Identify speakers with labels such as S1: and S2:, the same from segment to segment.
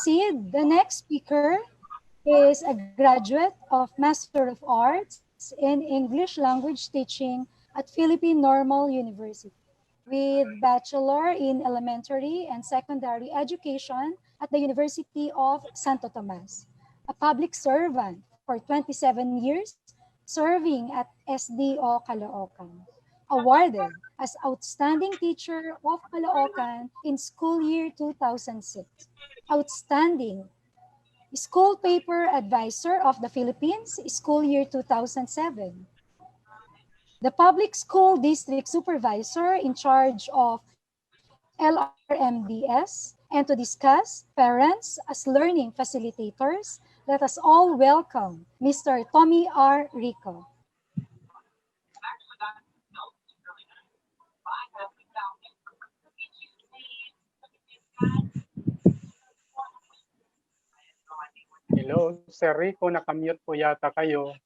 S1: proceed, the next speaker is a graduate of Master of Arts in English Language Teaching at Philippine Normal University, with Bachelor in Elementary and Secondary Education at the University of Santo Tomas. A public servant for 27 years, serving at SDO Caloocan. Awarded as Outstanding Teacher of Caloocan in school year 2006. Outstanding School Paper Advisor of the Philippines, school year 2007. The Public School District Supervisor in charge of LRMDS, and to discuss parents as learning facilitators, let us all welcome Mr. Tommy R. Rico.
S2: Hello, Sir Rico, nakamute po yata kayo.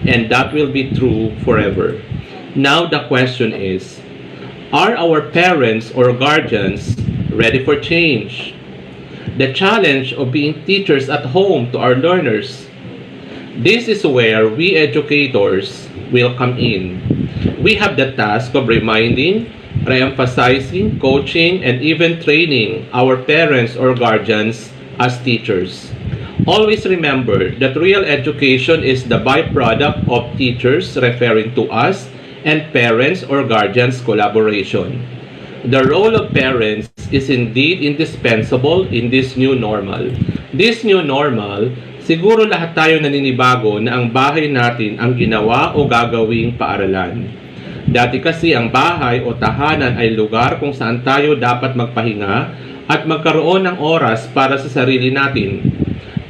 S3: And that will be true forever. Now the question is, are our parents or guardians ready for change? The challenge of being teachers at home to our learners. This is where we educators will come in. We have the task of reminding, re-emphasizing, coaching, and even training our parents or guardians as teachers. Always remember that real education is the byproduct of teachers, referring to us, and parents or guardians' collaboration. The role of parents is indeed indispensable in this new normal. This new normal, siguro lahat tayo naninibago na ang bahay natin ang ginawa o gagawing paaralan. Dati kasi ang bahay o tahanan ay lugar kung saan tayo dapat magpahinga at magkaroon ng oras para sa sarili natin.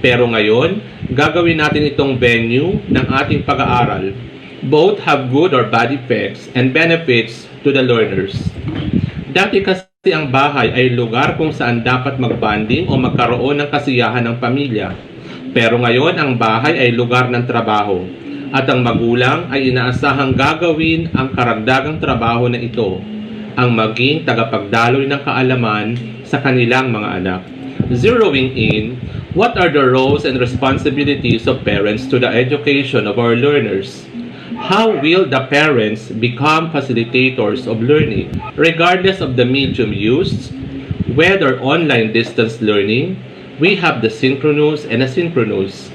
S3: Pero ngayon, gagawin natin itong venue ng ating pag-aaral. Both have good or bad effects and benefits to the learners. Dati kasi ang bahay ay lugar kung saan dapat mag-bonding o magkaroon ng kasiyahan ng pamilya. Pero ngayon, ang bahay ay lugar ng trabaho. At ang magulang ay inaasahang gagawin ang karagdagang trabaho na ito, ang maging tagapagdaloy ng kaalaman sa kanilang mga anak. Zeroing in, what are the roles and responsibilities of parents to the education of our learners? How will the parents become facilitators of learning, regardless of the medium used? Whether online distance learning, we have the synchronous and asynchronous.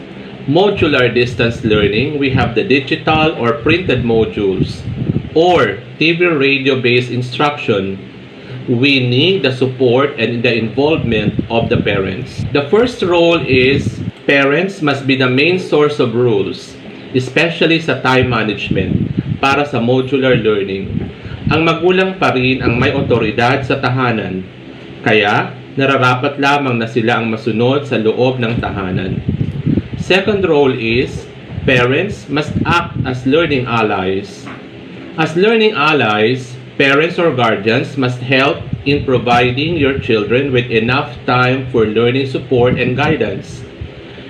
S3: Modular distance learning, we have the digital or printed modules. Or TV radio-based instruction, we need the support and the involvement of the parents. The first role is parents must be the main source of rules, especially sa time management para sa modular learning. Ang magulang pa rin ang may otoridad sa tahanan, kaya nararapat lamang na sila ang masunod sa loob ng tahanan. Second role is parents must act as learning allies. As learning allies, parents or guardians must help in providing your children with enough time for learning support and guidance.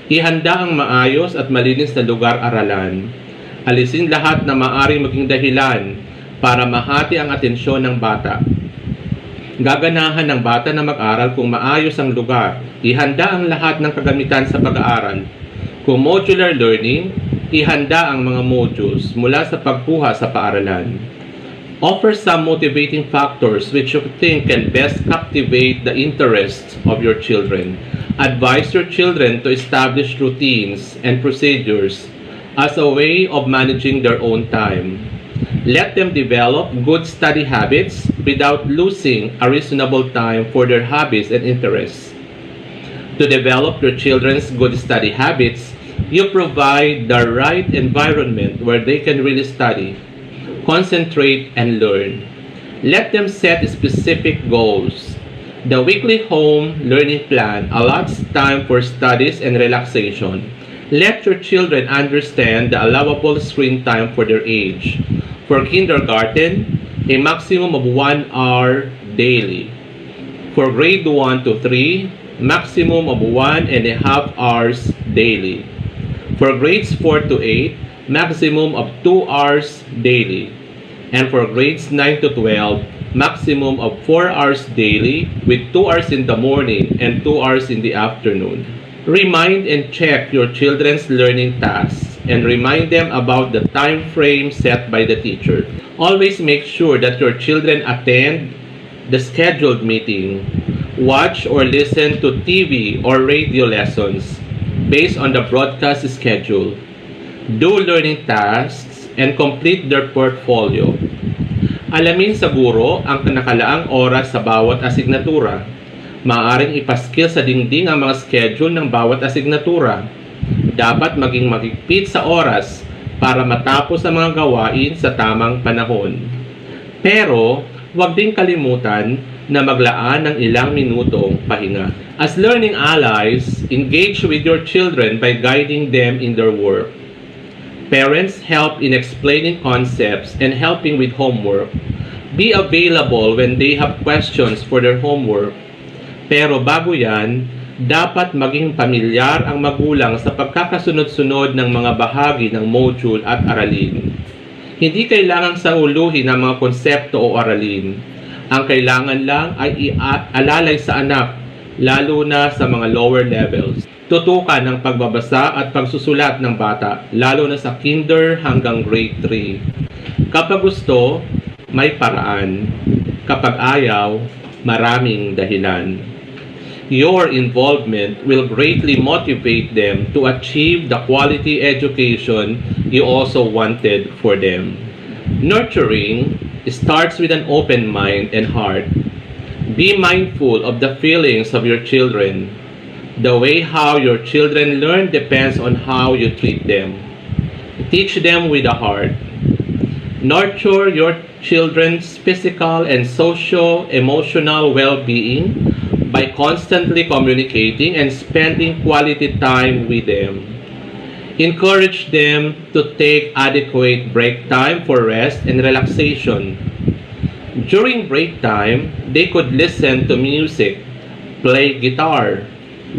S3: Ihanda ang maayos at malinis na lugar-aralan. Alisin lahat na maaring maging dahilan para mahati ang atensyon ng bata. Gaganahan ng bata na mag-aral kung maayos ang lugar. Ihanda ang lahat ng kagamitan sa pag-aaral. Kung modular learning, ihanda ang mga modules mula sa pagkuha sa paaralan. Offer some motivating factors which you think can best captivate the interests of your children. Advise your children to establish routines and procedures as a way of managing their own time. Let them develop good study habits without losing a reasonable time for their hobbies and interests. To develop your children's good study habits, you provide the right environment where they can really study, concentrate, and learn. Let them set specific goals. The weekly home learning plan allots time for studies and relaxation. Let your children understand the allowable screen time for their age. For kindergarten, a maximum of 1 hour daily. For grade 1 to 3, maximum of 1.5 hours daily. For grades 4 to 8, maximum of 2 hours daily. And for grades 9 to 12, maximum of 4 hours daily with 2 hours in the morning and 2 hours in the afternoon. Remind and check your children's learning tasks and remind them about the time frame set by the teacher. Always make sure that your children attend the scheduled meeting. Watch or listen to TV or radio lessons based on the broadcast schedule. Do learning tasks and complete their portfolio. Alamin sa guro ang nakalaang oras sa bawat asignatura. Maaaring ipaskil sa dingding ang mga schedule ng bawat asignatura. Dapat maging mahigpit sa oras para matapos ang mga gawain sa tamang panahon. Pero, huwag ding kalimutan na maglaan ng ilang minutong pahinga. As learning allies, engage with your children by guiding them in their work. Parents help in explaining concepts and helping with homework. Be available when they have questions for their homework. Pero bago yan, dapat maging pamilyar ang magulang sa pagkakasunod-sunod ng mga bahagi ng module at aralin. Hindi kailangang sauluhin ang mga konsepto o aralin. Ang kailangan lang ay ialalay sa anak, lalo na sa mga lower levels. Tutukan ang pagbabasa at pagsusulat ng bata, lalo na sa kinder hanggang grade 3. Kapag gusto, may paraan. Kapag ayaw, maraming dahilan. Your involvement will greatly motivate them to achieve the quality education you also wanted for them. Nurturing starts with an open mind and heart. Be mindful of the feelings of your children. The way how your children learn depends on how you treat them. Teach them with a heart. Nurture your children's physical and socio-emotional well-being by constantly communicating and spending quality time with them. Encourage them to take adequate break time for rest and relaxation. During break time, they could listen to music, play guitar,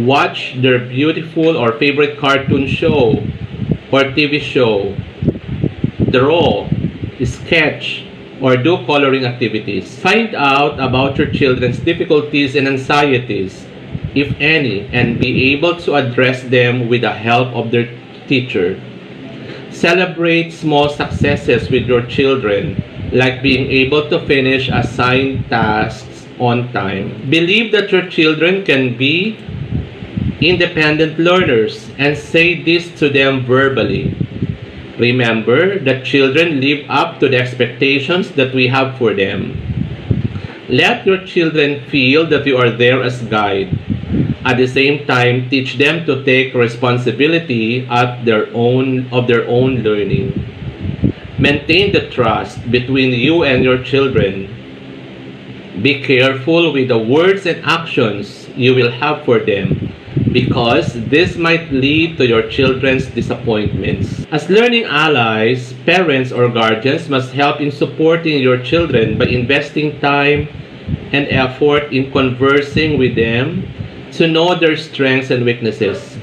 S3: watch their beautiful or favorite cartoon show or TV show, draw, sketch, or do coloring activities. Find out about your children's difficulties and anxieties. if any, and be able to address them with the help of their teacher. Celebrate small successes with your children, like being able to finish assigned tasks on time. Believe that your children can be independent learners and say this to them verbally. Remember that children live up to the expectations that we have for them. Let your children feel that you are there as guide. At the same time, teach them to take responsibility of their own learning. Maintain the trust between you and your children. Be careful with the words and actions you will have for them, because this might lead to your children's disappointments. As learning allies, parents or guardians must help in supporting your children by investing time and effort in conversing with them to know their strengths and weaknesses.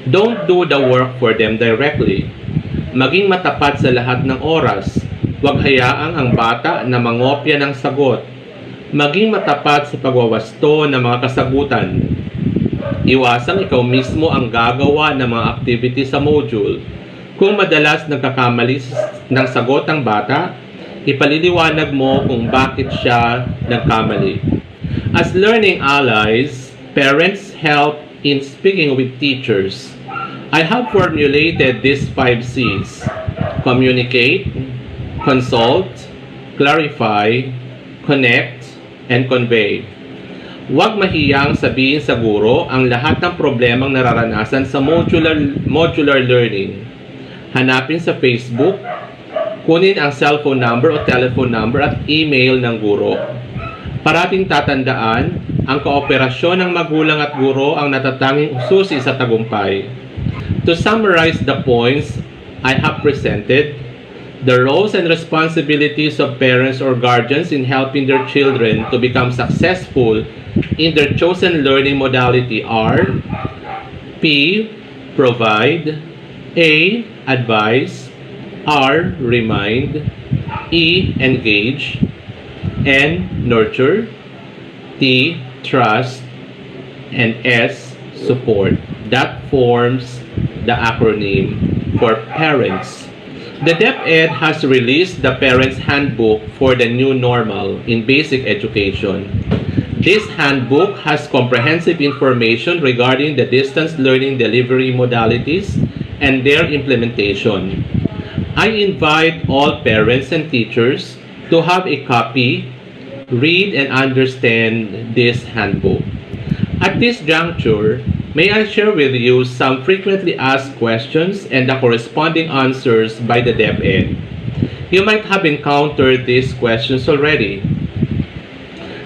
S3: Don't do the work for them directly. Maging matapat sa lahat ng oras. Huwag hayaang ang bata na mangopya ng sagot. Maging matapat sa pagwawasto ng mga kasagutan. Iwasang ikaw mismo ang gagawa ng mga activity sa module. Kung madalas nagkakamali ng sagot ang bata, ipaliliwanag mo kung bakit siya nagkamali. As learning allies, parents help in speaking with teachers. I have formulated these 5 C's: communicate, consult, clarify, connect, and convey. Huwag mahiyang sabihin sa guro ang lahat ng problemang nararanasan sa modular learning. Hanapin sa Facebook, kunin ang cellphone number o telephone number at email ng guro. Parating tatandaan, ang kooperasyon ng magulang at guro ang natatanging susi sa tagumpay. To summarize the points I have presented, the roles and responsibilities of parents or guardians in helping their children to become successful in their chosen learning modality are: P. Provide, A. Advise, R. Remind, E. Engage, N. Nurture, T. Trust, and S. Support. That forms the acronym for parents. The DepEd has released the Parents' Handbook for the New Normal in Basic Education. This handbook has comprehensive information regarding the distance learning delivery modalities and their implementation. I invite all parents and teachers to have a copy, read and understand this handbook. At this juncture, may I share with you some frequently asked questions and the corresponding answers by the DepEd. You might have encountered these questions already.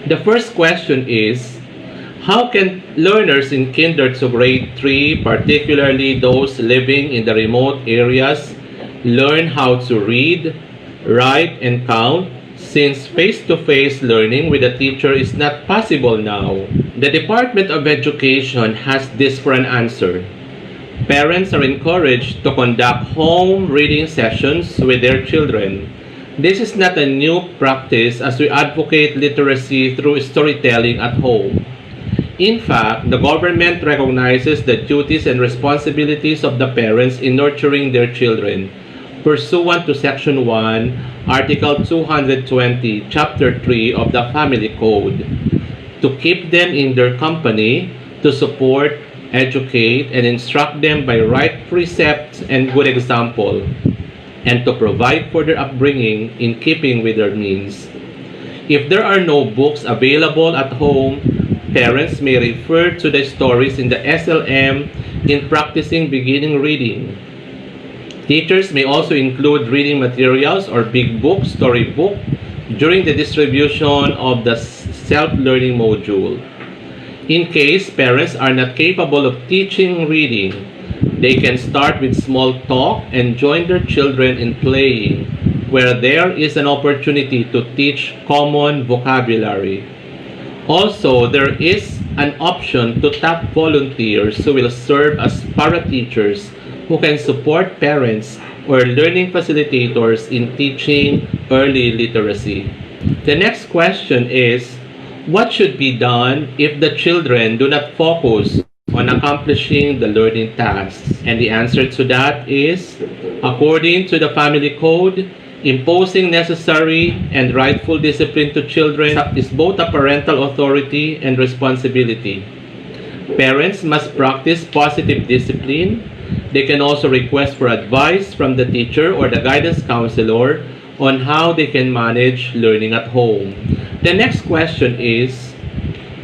S3: The first question is, how can learners in kinder to grade 3, particularly those living in the remote areas, learn how to read, write, and count, since face-to-face learning with a teacher is not possible now? The Department of Education has this for an answer. Parents are encouraged to conduct home reading sessions with their children. This is not a new practice, as we advocate literacy through storytelling at home. In fact, the government recognizes the duties and responsibilities of the parents in nurturing their children, pursuant to Section 1, Article 220, Chapter 3 of the Family Code, to keep them in their company, to support, educate, and instruct them by right precepts and good example, and to provide for their upbringing in keeping with their means. If there are no books available at home, parents may refer to the stories in the SLM in practicing beginning reading. Teachers may also include reading materials or big book, storybook, during the distribution of the self-learning module. In case parents are not capable of teaching reading, they can start with small talk and join their children in playing, where there is an opportunity to teach common vocabulary. Also, there is an option to tap volunteers who will serve as para-teachers who can support parents or learning facilitators in teaching early literacy. The next question is, What should be done if the children do not focus on accomplishing the learning tasks? And the answer to that is, according to the family code, imposing necessary and rightful discipline to children is both a parental authority and responsibility. Parents must practice positive discipline. They can also request for advice from the teacher or the guidance counselor on how they can manage learning at home. The next question is,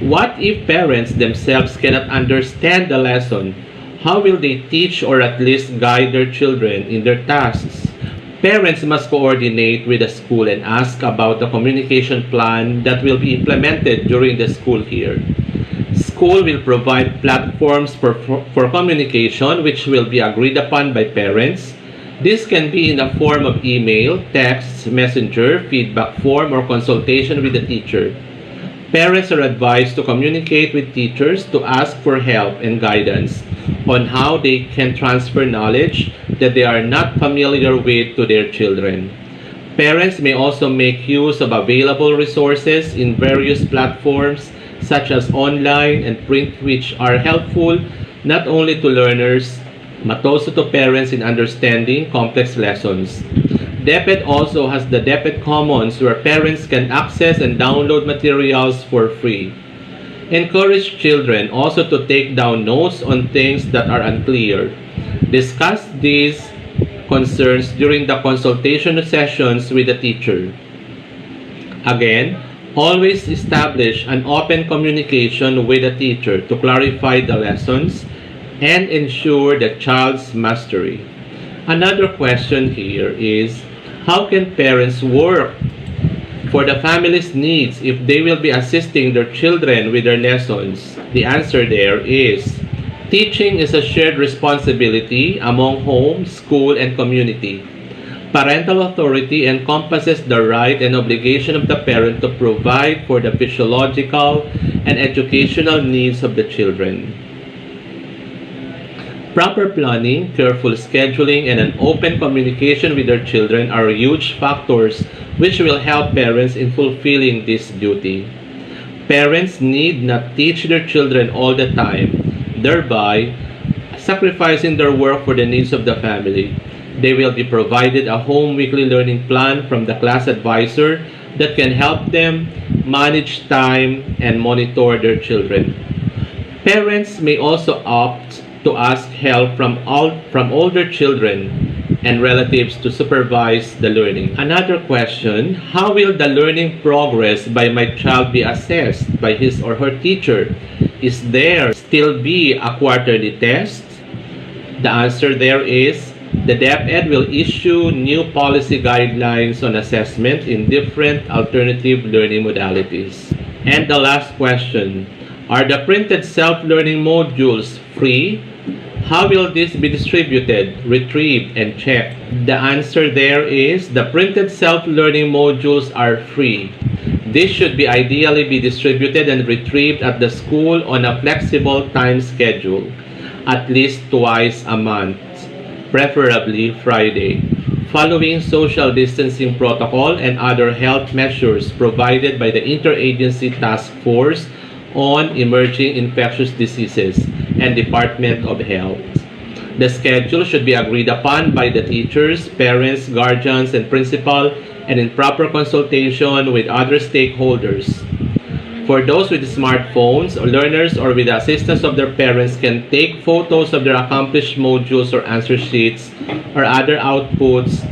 S3: what if parents themselves cannot understand the lesson? How will they teach or at least guide their children in their tasks? Parents must coordinate with the school and ask about the communication plan that will be implemented during the school year. School will provide platforms for communication which will be agreed upon by parents. This can be in the form of email, text, messenger, feedback form, or consultation with the teacher. Parents are advised to communicate with teachers to ask for help and guidance on how they can transfer knowledge that they are not familiar with to their children. Parents may also make use of available resources in various platforms such as online and print, which are helpful not only to learners but also to parents in understanding complex lessons. DepEd also has the DepEd Commons where parents can access and download materials for free. Encourage children also to take down notes on things that are unclear. Discuss these concerns during the consultation sessions with the teacher. Again, always establish an open communication with the teacher to clarify the lessons and ensure the child's mastery. Another question here is, how can parents work for the family's needs if they will be assisting their children with their lessons? The answer there is, teaching is a shared responsibility among home, school, and community. Parental authority encompasses the right and obligation of the parent to provide for the physiological and educational needs of the children. Proper planning, careful scheduling, and an open communication with their children are huge factors which will help parents in fulfilling this duty. Parents need not teach their children all the time, thereby sacrificing their work for the needs of the family. They will be provided a home weekly learning plan from the class advisor that can help them manage time and monitor their children. Parents may also opt to ask help from older children and relatives to supervise the learning. Another question, how will the learning progress by my child be assessed by his or her teacher? Is there still be a quarterly test? The answer there is, the DepEd will issue new policy guidelines on assessment in different alternative learning modalities. And the last question, are the printed self-learning modules free? How will this be distributed, retrieved, and checked? The answer there is, the printed self-learning modules are free. This should be ideally be distributed and retrieved at the school on a flexible time schedule, at least twice a month, preferably Friday, following social distancing protocol and other health measures provided by the Interagency Task Force on Emerging Infectious Diseases and Department of Health. The schedule should be agreed upon by the teachers, parents, guardians, and principal, and in proper consultation with other stakeholders. For those with smartphones, learners or with the assistance of their parents can take photos of their accomplished modules or answer sheets or other outputs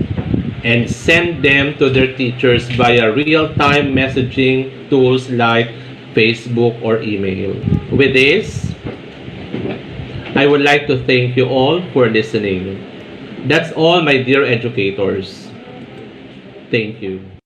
S3: and send them to their teachers via real-time messaging tools like Facebook or email. With this, I would like to thank you all for listening. That's all, my dear educators. Thank you.